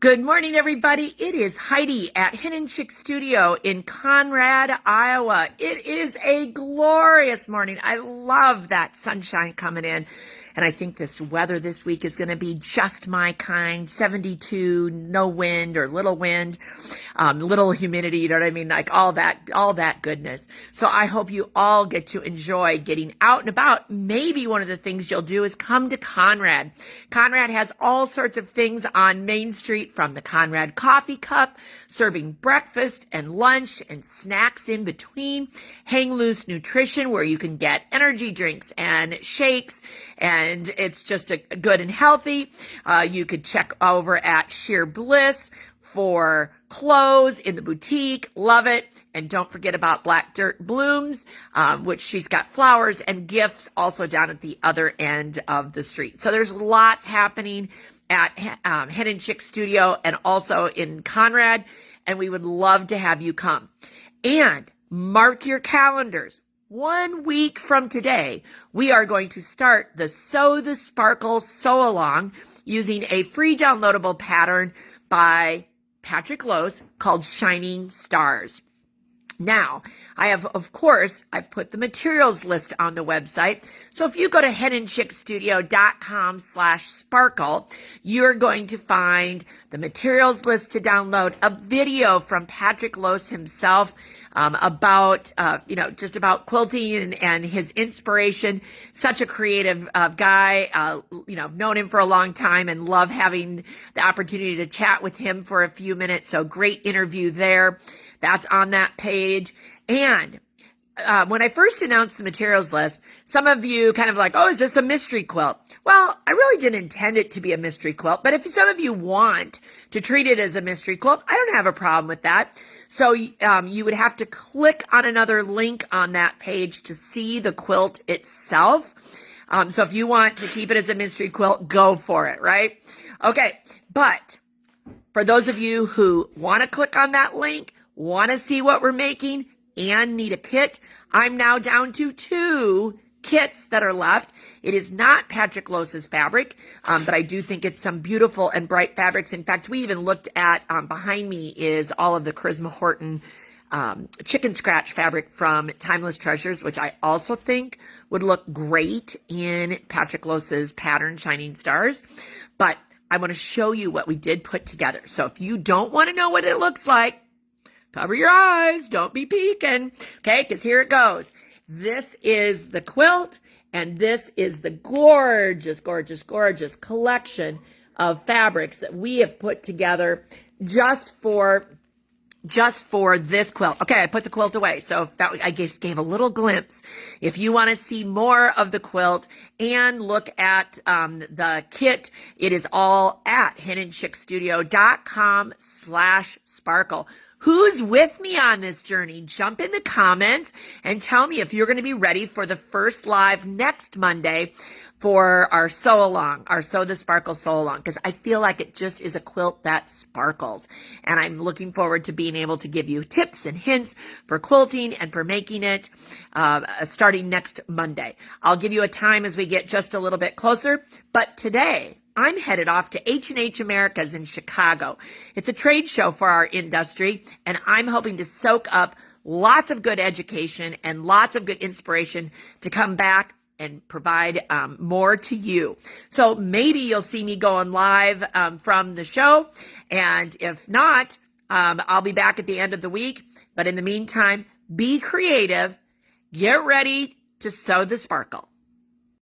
Good morning, everybody. It is Heidi at Hen and Chick Studio in Conrad, Iowa. It is a glorious morning. I love that sunshine coming in. And I think this weather this week is going to be just my kind. 72, no wind or little wind, little humidity, you know what I mean? Like all that goodness. So I hope you all get to enjoy getting out and about. Maybe one of the things you'll do is come to Conrad. Conrad has all sorts of things on Main Street, from the Conrad Coffee Cup, serving breakfast and lunch and snacks in between. Hang Loose Nutrition, where you can get energy drinks and shakes, and it's just a good and healthy. You could check over at Sheer Bliss for clothes in the boutique. Love it. And don't forget about Black Dirt Blooms, which she's got flowers and gifts also down at the other end of the street. So there's lots happening at Hen and Chick Studio and also in Conrad, and we would love to have you come. And mark your calendars. 1 week from today, we are going to start the Sew the Sparkle Sew Along using a free downloadable pattern by Patrick Lose called Shining Stars. Now, I've put the materials list on the website. So if you go to henandchickstudio.com/sparkle, you're going to find the materials list to download, a video from Patrick Lose himself, about quilting and his inspiration. Such a creative guy, known him for a long time and love having the opportunity to chat with him for a few minutes. So great interview there. That's on that page. And when I first announced the materials list, some of you kind of like, oh, is this a mystery quilt? Well, I really didn't intend it to be a mystery quilt, but if some of you want to treat it as a mystery quilt, I don't have a problem with that. So you would have to click on another link on that page to see the quilt itself. So if you want to keep it as a mystery quilt, go for it, right? Okay, but for those of you who want to click on that link, want to see what we're making, and need a kit, I'm now down to 2 kits that are left. It is not Patrick Lose's fabric, but I do think it's some beautiful and bright fabrics. In fact, we even looked at, behind me is all of the Charisma Horton chicken scratch fabric from Timeless Treasures, which I also think would look great in Patrick Lose's pattern, Shining Stars. But I want to show you what we did put together. So if you don't want to know what it looks like, cover your eyes. Don't be peeking. Okay, because here it goes. This is the quilt, and this is the gorgeous, gorgeous, gorgeous collection of fabrics that we have put together just for this quilt. Okay, I put the quilt away. So I just gave a little glimpse. If you want to see more of the quilt and look at the kit, it is all at henandchickstudio.com/sparkle. Who's with me on this journey? Jump in the comments and tell me if you're going to be ready for the first live next Monday for our sew along, our Sew the Sparkle sew along, because I feel like it just is a quilt that sparkles. And I'm looking forward to being able to give you tips and hints for quilting and for making it starting next Monday. I'll give you a time as we get just a little bit closer, but today I'm headed off to H&H Americas in Chicago. It's a trade show for our industry, and I'm hoping to soak up lots of good education and lots of good inspiration to come back and provide more to you. So maybe you'll see me going live from the show, and if not, I'll be back at the end of the week. But in the meantime, be creative, get ready to sew the sparkle.